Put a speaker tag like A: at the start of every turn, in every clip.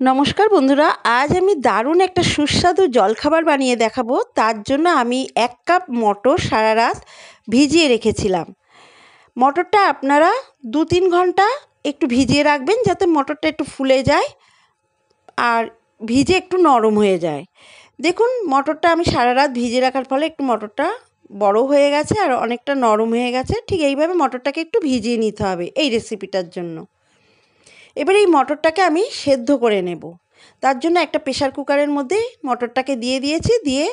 A: নমস্কার বন্ধুরা, আজ আমি দারুণ একটা সুস্বাদু জলখাবার বানিয়ে দেখাবো। তার জন্য আমি 1 কাপ মটর সারা রাত ভিজিয়ে রেখেছিলাম। মটরটা আপনারা 2-3 ঘন্টা একটু ভিজিয়ে রাখবেন, যাতে মটরটা একটু ফুলে যায় আর ভিজে একটু নরম হয়ে যায়। দেখুন, মটরটা আমি সারা রাত ভিজিয়ে রাখার ফলে একটু মটরটা বড় হয়ে গেছে আর অনেকটা নরম হয়ে গেছে। ঠিক এইভাবে মটরটাকে একটু ভিজিয়ে নিতে হবে এই রেসিপিটার জন্য। এবার এই মটরটাকে আমি সেদ্ধ করে নেব। তার জন্য একটা প্রেসার কুকারের মধ্যে মটরটাকে দিয়ে দিয়েছি। দিয়ে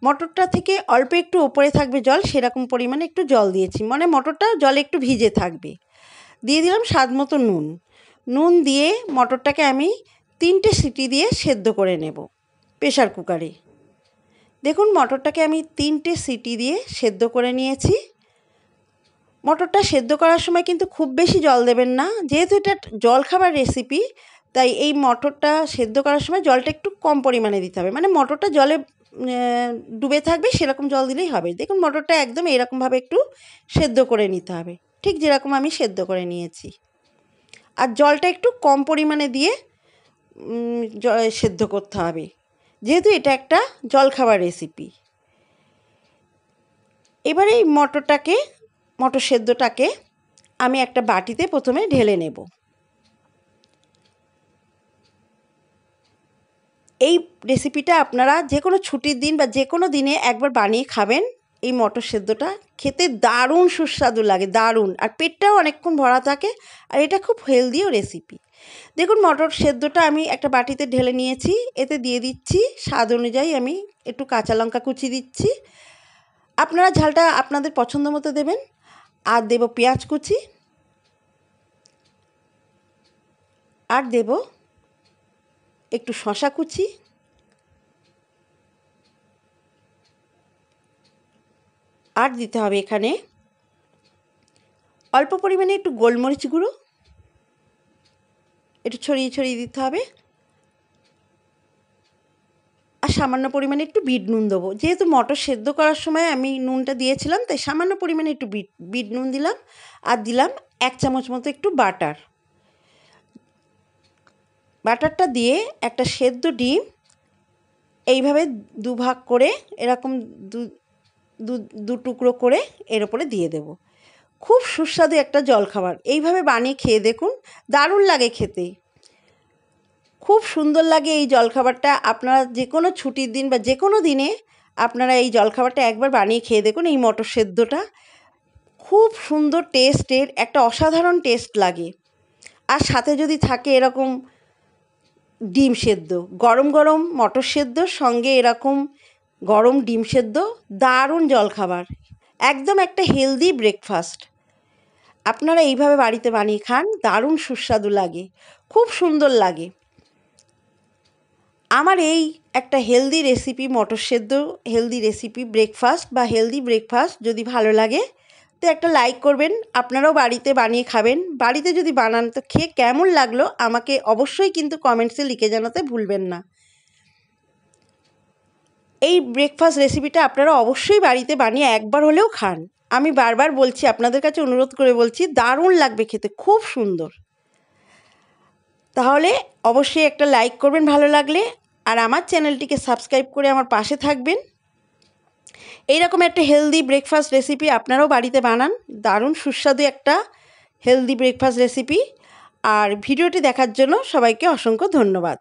A: মটরটা থেকে অল্প একটু ওপরে থাকবে জল, সেরকম পরিমাণে একটু জল দিয়েছি, মানে মটরটা জলে একটু ভিজে থাকবে। দিয়ে দিলাম স্বাদ মতো নুন। নুন দিয়ে মটরটাকে আমি 3টে সিটি দিয়ে সেদ্ধ করে নেব প্রেসার কুকারে। দেখুন, মটরটাকে আমি 3টে সিটি দিয়ে সেদ্ধ করে নিয়েছি। মটরটা সেদ্ধ করার সময় কিন্তু খুব বেশি জল দেবেন না, যেহেতু এটা জলখাবার রেসিপি, তাই এই মটরটা সেদ্ধ করার সময় জলটা একটু কম পরিমাণে দিতে হবে, মানে মটরটা জলে ডুবে থাকবে সেরকম জল দিলেই হবে। দেখুন, মটরটা একদম এরকমভাবে একটু সেদ্ধ করে নিতে হবে, ঠিক যেরকম আমি সেদ্ধ করে নিয়েছি। আর জলটা একটু কম পরিমাণে দিয়ে সেদ্ধ করতে হবে, যেহেতু এটা একটা জলখাবার রেসিপি। এবারে এই মটর সেদ্ধটাকে আমি একটা বাটিতে প্রথমে ঢেলে নেব। এই রেসিপিটা আপনারা যে কোনো ছুটির দিন বা যে কোনো দিনে একবার বানিয়ে খাবেন। এই মটর সেদ্ধটা খেতে দারুণ সুস্বাদু লাগে, দারুণ, আর পেটটাও অনেকক্ষণ ভরা থাকে, আর এটা খুব হেলদিও রেসিপি। দেখুন, মটর সেদ্ধটা আমি একটা বাটিতে ঢেলে নিয়েছি। এতে দিয়ে দিচ্ছি স্বাদ অনুযায়ী আমি একটু কাঁচা লঙ্কা কুচি দিচ্ছি। আপনারা ঝালটা আপনাদের পছন্দ মতো দেবেন। আর দেব পেঁয়াজ কুচি, আর দেব একটু শসা কুচি, আর দিতে হবে এখানে অল্প পরিমাণে একটু গোলমরিচ গুঁড়ো, একটু ছড়িয়ে ছড়িয়ে দিতে হবে। আর সামান্য পরিমাণে একটু বিট নুন দেবো, যেহেতু মটর সেদ্ধ করার সময় আমি নুনটা দিয়েছিলাম, তাই সামান্য পরিমাণে একটু বিট নুন দিলাম। আর দিলাম 1 চামচ মতো একটু বাটারটা দিয়ে একটা সেদ্ধ ডিম এইভাবে দুভাগ করে, এরকম দু টুকরো করে এর ওপরে দিয়ে দেব। খুব সুস্বাদু একটা জলখাবার, এইভাবে বানিয়ে খেয়ে দেখুন, দারুণ লাগে খেতে, খুব সুন্দর লাগে এই জলখাবারটা। আপনারা যে কোনো ছুটির দিন বা যে কোনো দিনে আপনারা এই জলখাবারটা একবার বানিয়ে খেয়ে দেখুন। এই মটর সেদ্ধটা খুব সুন্দর টেস্টের, একটা অসাধারণ টেস্ট লাগে। আর সাথে যদি থাকে এরকম ডিম সেদ্ধ, গরম গরম মটর সেদ্ধর সঙ্গে এরকম গরম ডিম সেদ্ধ, দারুণ জলখাবার, একদম একটা হেলদি ব্রেকফাস্ট। আপনারা এইভাবে বাড়িতে বানিয়ে খান, দারুণ সুস্বাদু লাগে, খুব সুন্দর লাগে। আমার এই একটা হেলদি রেসিপি, মটর সেদ্ধ হেলদি রেসিপি ব্রেকফাস্ট বা হেলদি ব্রেকফাস্ট যদি ভালো লাগে তো একটা লাইক করবেন। আপনারাও বাড়িতে বানিয়ে খাবেন। বাড়িতে যদি বানান তো খেয়ে কেমন লাগলো আমাকে অবশ্যই কিন্তু কমেন্টসে লিখে জানাতে ভুলবেন না। এই ব্রেকফাস্ট রেসিপিটা আপনারা অবশ্যই বাড়িতে বানিয়ে একবার হলেও খান। আমি বারবার বলছি, আপনাদের কাছে অনুরোধ করে বলছি, দারুণ লাগবে খেতে, খুব সুন্দর। তাহলে অবশ্যই একটা লাইক করবেন ভালো লাগলে, আর আমার চ্যানেলটিকে সাবস্ক্রাইব করে আমার পাশে থাকবেন। এইরকম একটা হেলদি ব্রেকফাস্ট রেসিপি আপনারাও বাড়িতে বানান, দারুণ সুস্বাদু একটা হেলদি ব্রেকফাস্ট রেসিপি। আর ভিডিওটি দেখার জন্য সবাইকে অসংখ্য ধন্যবাদ।